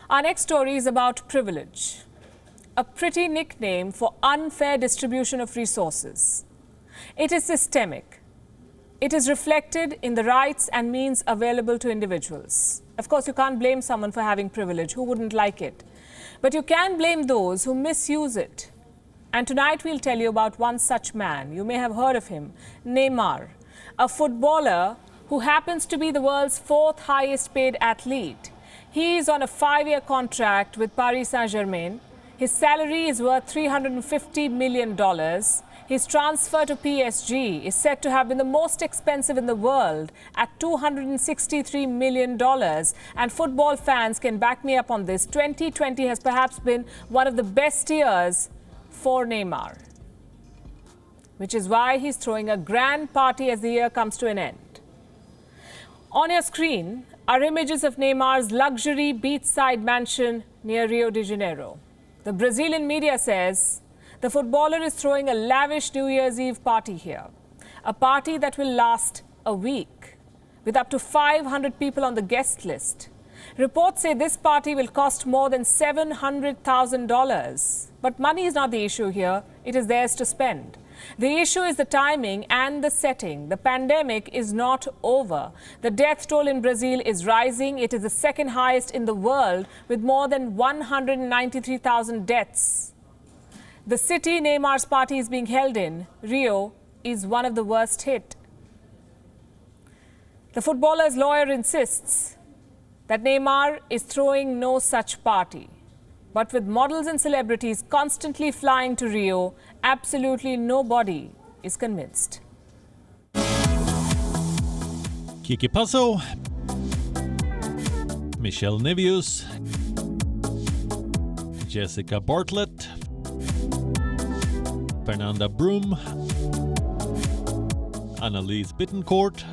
Our next story is about privilege, a pretty nickname for unfair distribution of resources. It is systemic. It is reflected in the rights and means available to individuals. Of course, you can't blame someone for having privilege. Who wouldn't like it? But you can blame those who misuse it. And tonight we'll tell you about one such man. You may have heard of him, Neymar, a footballer who happens to be the world's fourth highest paid athlete. He is on a 5-year contract with Paris Saint-Germain. His salary is worth $350 million. His transfer to PSG is said to have been the most expensive in the world at $263 million. And football fans can back me up on this. 2020 has perhaps been one of the best years for Neymar, which is why he's throwing a grand party as the year comes to an end. On your screen are images of Neymar's luxury beachside mansion near Rio de Janeiro. The Brazilian media says the footballer is throwing a lavish New Year's Eve party here, a party that will last a week, with up to 500 people on the guest list. Reports say this party will cost more than $700,000. But money is not the issue here. It is theirs to spend. The issue is the timing and the setting. The pandemic is not over. The death toll in Brazil is rising. It is the second highest in the world, with more than 193,000 deaths. The city Neymar's party is being held in, Rio, is one of the worst hit. The footballer's lawyer insists that Neymar is throwing no such party. But with models and celebrities constantly flying to Rio, absolutely nobody is convinced. Kiki Passo, Michelle Nevius, Jessica Bartlett, Fernanda Broom, Annalise Bittencourt,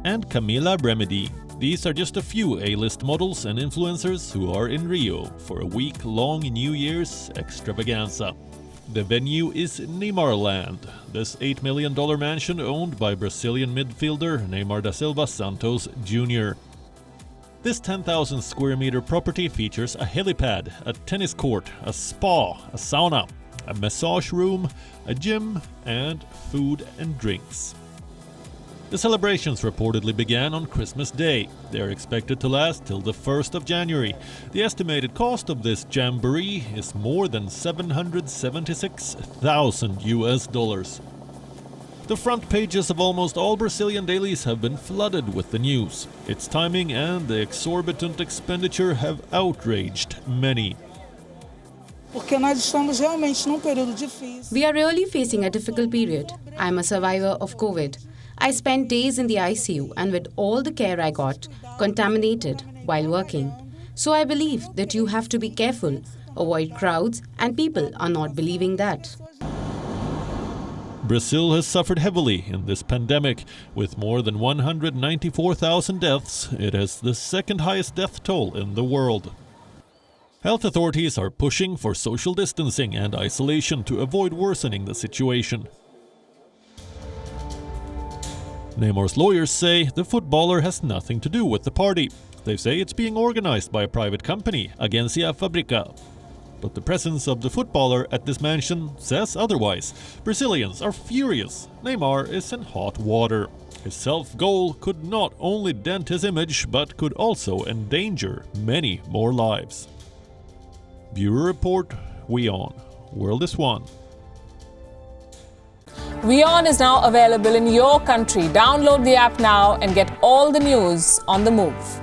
and Camila Bremedy. These are just a few A-list models and influencers who are in Rio for a week-long New Year's extravaganza. The venue is Neymar Land, this $8 million mansion owned by Brazilian midfielder Neymar da Silva Santos Jr. This 10,000 square meter property features a helipad, a tennis court, a spa, a sauna, a massage room, a gym, and food and drinks. The celebrations reportedly began on Christmas Day. They are expected to last till the 1st of January. The estimated cost of this jamboree is more than $776,000. The front pages of almost all Brazilian dailies have been flooded with the news. Its timing and the exorbitant expenditure have outraged many. We are really facing a difficult period. I am a survivor of COVID. I spent days in the ICU and with all the care I got, contaminated while working. So I believe that you have to be careful, avoid crowds, and people are not believing that. Brazil has suffered heavily in this pandemic. With more than 194,000 deaths, it has the second highest death toll in the world. Health authorities are pushing for social distancing and isolation to avoid worsening the situation. Neymar's lawyers say the footballer has nothing to do with the party. They say it's being organized by a private company, Agência Fabrica. But the presence of the footballer at this mansion says otherwise. Brazilians are furious. Neymar is in hot water. His self-goal could not only dent his image, but could also endanger many more lives. Bureau Report, WION. World is one. WION is now available in your country. Download the app now and get all the news on the move.